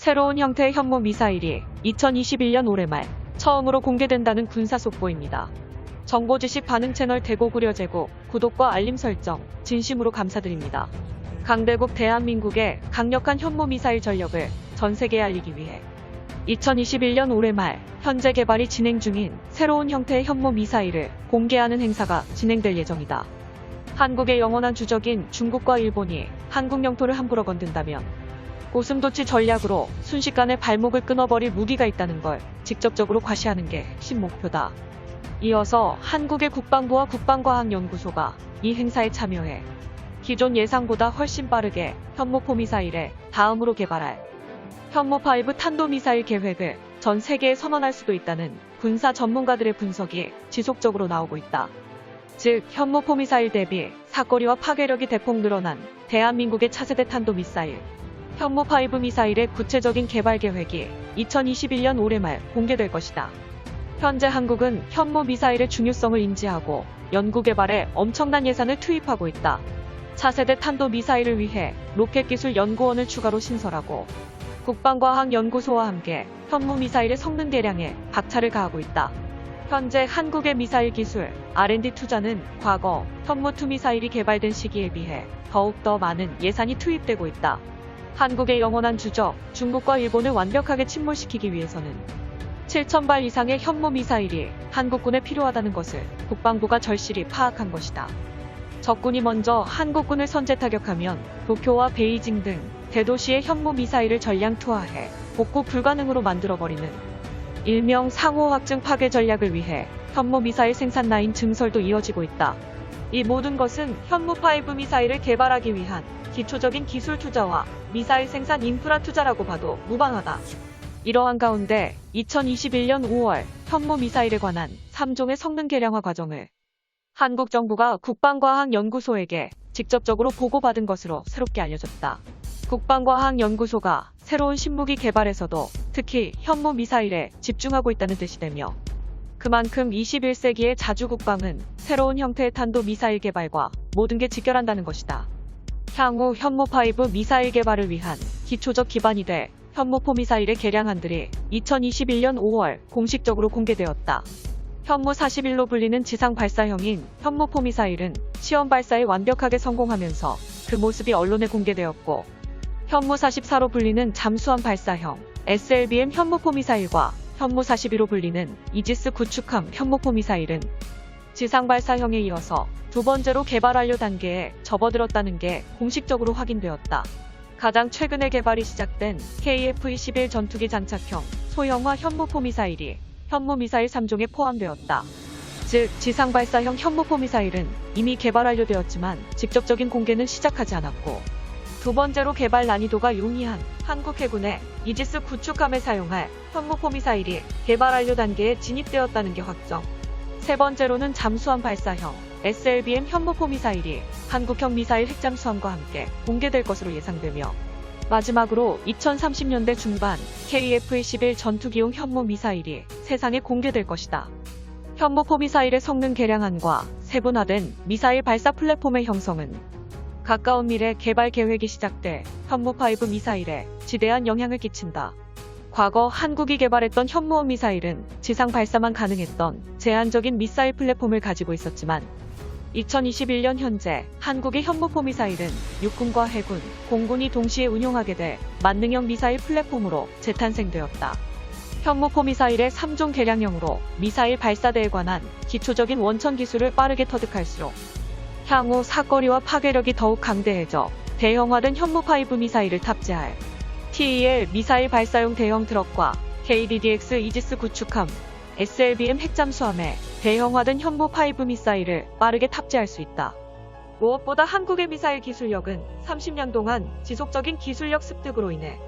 새로운 형태의 현무 미사일이 2021년 올해 말 처음으로 공개된다는 군사 속보입니다. 정보지식 반응 채널 대고구려 제국 구독과 알림 설정 진심으로 감사드립니다. 강대국 대한민국의 강력한 현무 미사일 전력을 전 세계에 알리기 위해 2021년 올해 말 현재 개발이 진행 중인 새로운 형태의 현무 미사일을 공개하는 행사가 진행될 예정이다. 한국의 영원한 주적인 중국과 일본이 한국 영토를 함부로 건든다면 고슴도치 전략으로 순식간에 발목을 끊어버릴 무기가 있다는 걸 직접적으로 과시하는 게 핵심 목표다. 이어서 한국의 국방부와 국방과학연구소가 이 행사에 참여해 기존 예상보다 훨씬 빠르게 현무포 미사일에 다음으로 개발할 현무5 탄도미사일 계획을 전 세계에 선언할 수도 있다는 군사 전문가들의 분석이 지속적으로 나오고 있다. 즉, 현무포 미사일 대비 사거리와 파괴력이 대폭 늘어난 대한민국의 차세대 탄도미사일 현무5 미사일의 구체적인 개발 계획이 2021년 올해 말 공개될 것이다. 현재 한국은 현무 미사일의 중요성을 인지하고 연구 개발에 엄청난 예산을 투입하고 있다. 차세대 탄도 미사일을 위해 로켓기술연구원을 추가로 신설하고 국방과학연구소와 함께 현무 미사일의 성능 개량에 박차를 가하고 있다. 현재 한국의 미사일 기술 R&D 투자는 과거 현무2 미사일이 개발된 시기에 비해 더욱더 많은 예산이 투입되고 있다. 한국의 영원한 주적 중국과 일본을 완벽하게 침몰시키기 위해서는 7,000발 이상의 현무 미사일이 한국군에 필요하다는 것을 국방부가 절실히 파악한 것이다. 적군이 먼저 한국군을 선제 타격하면 도쿄와 베이징 등 대도시의 현무 미사일을 전량 투하해 복구 불가능으로 만들어버리는 일명 상호 확증 파괴 전략을 위해 현무 미사일 생산 라인 증설도 이어지고 있다. 이 모든 것은 현무5 미사일을 개발하기 위한 기초적인 기술 투자와 미사일 생산 인프라 투자라고 봐도 무방하다. 이러한 가운데 2021년 5월 현무 미사일에 관한 3종의 성능 개량화 과정을 한국 정부가 국방과학연구소에게 직접적으로 보고받은 것으로 새롭게 알려졌다. 국방과학연구소가 새로운 신무기 개발에서도 특히 현무 미사일에 집중하고 있다는 뜻이 되며 그만큼 21세기의 자주국방은 새로운 형태의 탄도 미사일 개발과 모든 게 직결한다는 것이다. 향후 현무5 미사일 개발을 위한 기초적 기반이 돼 현무포 미사일의 개량안들이 2021년 5월 공식적으로 공개되었다. 현무41로 불리는 지상 발사형인 현무포 미사일은 시험 발사에 완벽하게 성공하면서 그 모습이 언론에 공개되었고 현무44로 불리는 잠수함 발사형 SLBM 현무포 미사일과 현무42로 불리는 이지스 구축함 현무포 미사일은 지상 발사형에 이어서 두 번째로 개발 완료 단계에 접어들었다는 게 공식적으로 확인되었다. 가장 최근에 개발이 시작된 KF-21 전투기 장착형 소형화 현무포 미사일이 현무 미사일 3종에 포함되었다. 즉, 지상 발사형 현무포 미사일은 이미 개발 완료되었지만 직접적인 공개는 시작하지 않았고 두 번째로 개발 난이도가 용이한 한국 해군의 이지스 구축함에 사용할 현무포 미사일이 개발 완료 단계에 진입되었다는 게 확정. 세 번째로는 잠수함 발사형 SLBM 현무포 미사일이 한국형 미사일 핵잠수함과 함께 공개될 것으로 예상되며 마지막으로 2030년대 중반 KF-21 전투기용 현무 미사일이 세상에 공개될 것이다. 현무포 미사일의 성능 개량안과 세분화된 미사일 발사 플랫폼의 형성은 가까운 미래 개발 계획이 시작돼 현무5 미사일에 지대한 영향을 끼친다. 과거 한국이 개발했던 현무5 미사일은 지상 발사만 가능했던 제한적인 미사일 플랫폼을 가지고 있었지만 2021년 현재 한국의 현무포 미사일은 육군과 해군, 공군이 동시에 운용하게 돼 만능형 미사일 플랫폼으로 재탄생되었다. 현무포 미사일의 3종 개량형으로 미사일 발사대에 관한 기초적인 원천 기술을 빠르게 터득할수록 향후 사거리와 파괴력이 더욱 강대해져 대형화된 현무5 미사일을 탑재할 TEL 미사일 발사용 대형 트럭과 KDDX 이지스 구축함, SLBM 핵잠수함에 대형화된 현무5 미사일을 빠르게 탑재할 수 있다. 무엇보다 한국의 미사일 기술력은 30년 동안 지속적인 기술력 습득으로 인해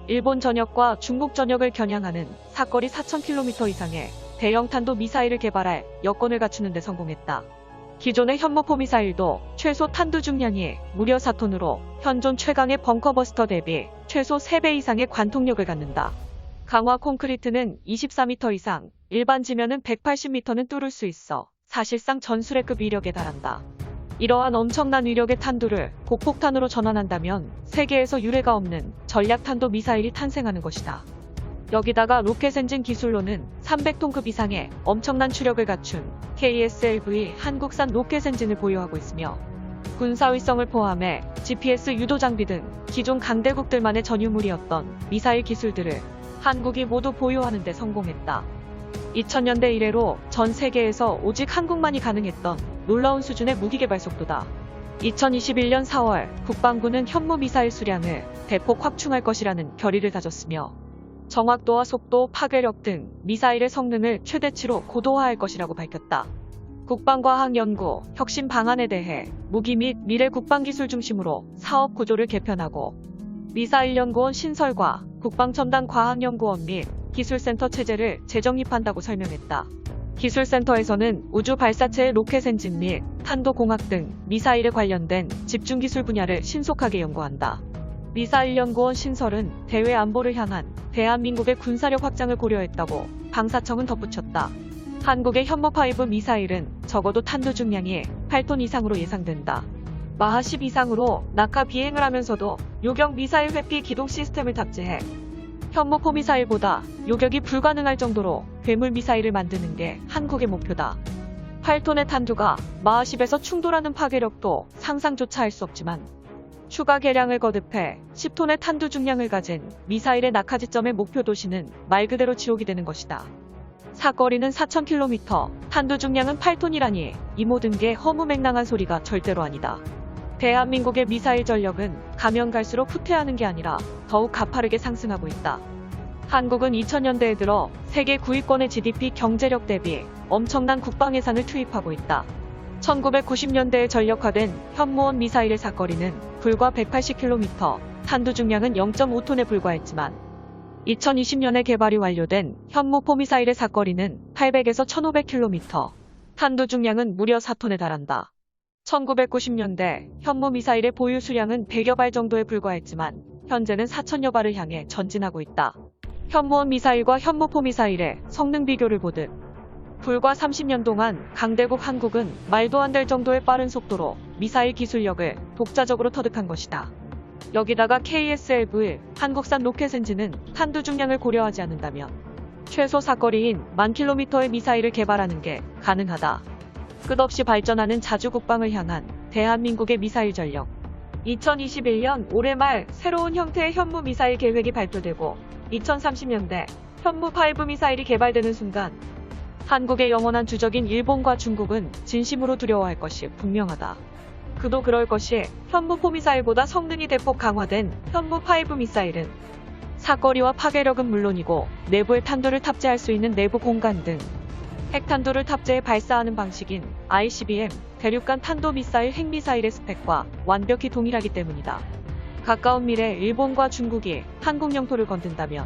일본 전역과 중국 전역을 겨냥하는 사거리 4,000km 이상의 대형 탄도 미사일을 개발할 여건을 갖추는 데 성공했다. 기존의 현무포 미사일도 최소 탄두 중량이 무려 4톤으로 현존 최강의 벙커버스터 대비 최소 3배 이상의 관통력을 갖는다. 강화 콘크리트는 24m 이상, 일반 지면은 180m는 뚫을 수 있어 사실상 전술핵급 위력에 달한다. 이러한 엄청난 위력의 탄두를 곡폭탄으로 전환한다면 세계에서 유례가 없는 전략탄도 미사일이 탄생하는 것이다. 여기다가 로켓 엔진 기술로는 300톤급 이상의 엄청난 추력을 갖춘 KSLV 한국산 로켓 엔진을 보유하고 있으며 군사위성을 포함해 GPS 유도 장비 등 기존 강대국들만의 전유물이었던 미사일 기술들을 한국이 모두 보유하는 데 성공했다. 2000년대 이래로 전 세계에서 오직 한국만이 가능했던 놀라운 수준의 무기개발 속도다. 2021년 4월 국방부는 현무 미사일 수량을 대폭 확충할 것이라는 결의를 다졌으며 정확도와 속도, 파괴력 등 미사일의 성능을 최대치로 고도화할 것이라고 밝혔다. 국방과학연구, 혁신 방안에 대해 무기 및 미래 국방기술 중심으로 사업 구조를 개편하고 미사일연구원 신설과 국방첨단과학연구원 및 기술센터 체제를 재정립한다고 설명했다. 기술센터에서는 우주 발사체의 로켓 엔진 및 탄도공학 등 미사일에 관련된 집중기술 분야를 신속하게 연구한다. 미사일연구원 신설은 대외 안보를 향한 대한민국의 군사력 확장을 고려했다고 방사청은 덧붙였다. 한국의 현무5 미사일은 적어도 탄두 중량이 8톤 이상으로 예상된다. 마하 10 이상으로 낙하 비행을 하면서도 요격 미사일 회피 기동 시스템을 탑재해 현무4 미사일보다 요격이 불가능할 정도로 괴물 미사일을 만드는 게 한국의 목표다. 8톤의 탄두가 마하 10에서 충돌하는 파괴력도 상상조차 할 수 없지만 추가 개량을 거듭해 10톤의 탄두 중량을 가진 미사일의 낙하 지점의 목표 도시는 말 그대로 지옥이 되는 것이다. 사거리는 4000km, 탄두 중량은 8톤이라니 이 모든 게 허무맹랑한 소리가 절대로 아니다. 대한민국의 미사일 전력은 가면 갈수록 후퇴하는 게 아니라 더욱 가파르게 상승하고 있다. 한국은 2000년대에 들어 세계 9위권의 GDP 경제력 대비 엄청난 국방 예산을 투입하고 있다. 1990년대에 전력화된 현무원 미사일의 사거리는 불과 180km, 탄두 중량은 0.5톤에 불과했지만 2020년에 개발이 완료된 현무4 미사일의 사거리는 800에서 1500km, 탄두 중량은 무려 4톤에 달한다. 1990년대 현무 미사일의 보유 수량은 100여 발 정도에 불과했지만 현재는 4000여 발을 향해 전진하고 있다. 현무원 미사일과 현무4 미사일의 성능 비교를 보듯 불과 30년 동안 강대국 한국은 말도 안 될 정도의 빠른 속도로 미사일 기술력을 독자적으로 터득한 것이다. 여기다가 KSLV 한국산 로켓 엔진은 탄두 중량을 고려하지 않는다면 최소 사거리인 10,000km의 미사일을 개발하는 게 가능하다. 끝없이 발전하는 자주 국방을 향한 대한민국의 미사일 전력. 2021년 올해 말 새로운 형태의 현무 미사일 계획이 발표되고 2030년대 현무5 미사일이 개발되는 순간 한국의 영원한 주적인 일본과 중국은 진심으로 두려워할 것이 분명하다. 그도 그럴 것이 현무4 미사일보다 성능이 대폭 강화된 현무5 미사일은 사거리와 파괴력은 물론이고 내부에 탄두를 탑재할 수 있는 내부 공간 등 핵탄두를 탑재해 발사하는 방식인 ICBM, 대륙간 탄도미사일 핵미사일의 스펙과 완벽히 동일하기 때문이다. 가까운 미래 일본과 중국이 한국 영토를 건든다면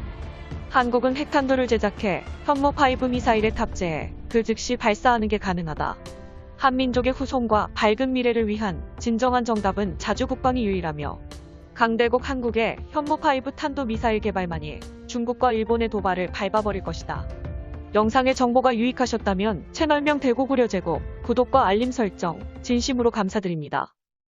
한국은 핵탄두를 제작해 현무5 미사일에 탑재해 그 즉시 발사하는 게 가능하다. 한민족의 후손과 밝은 미래를 위한 진정한 정답은 자주국방이 유일하며 강대국 한국의 현무5 탄도미사일 개발만이 중국과 일본의 도발을 밟아버릴 것이다. 영상의 정보가 유익하셨다면 채널명 대고구려 제공, 구독과 알림 설정 진심으로 감사드립니다.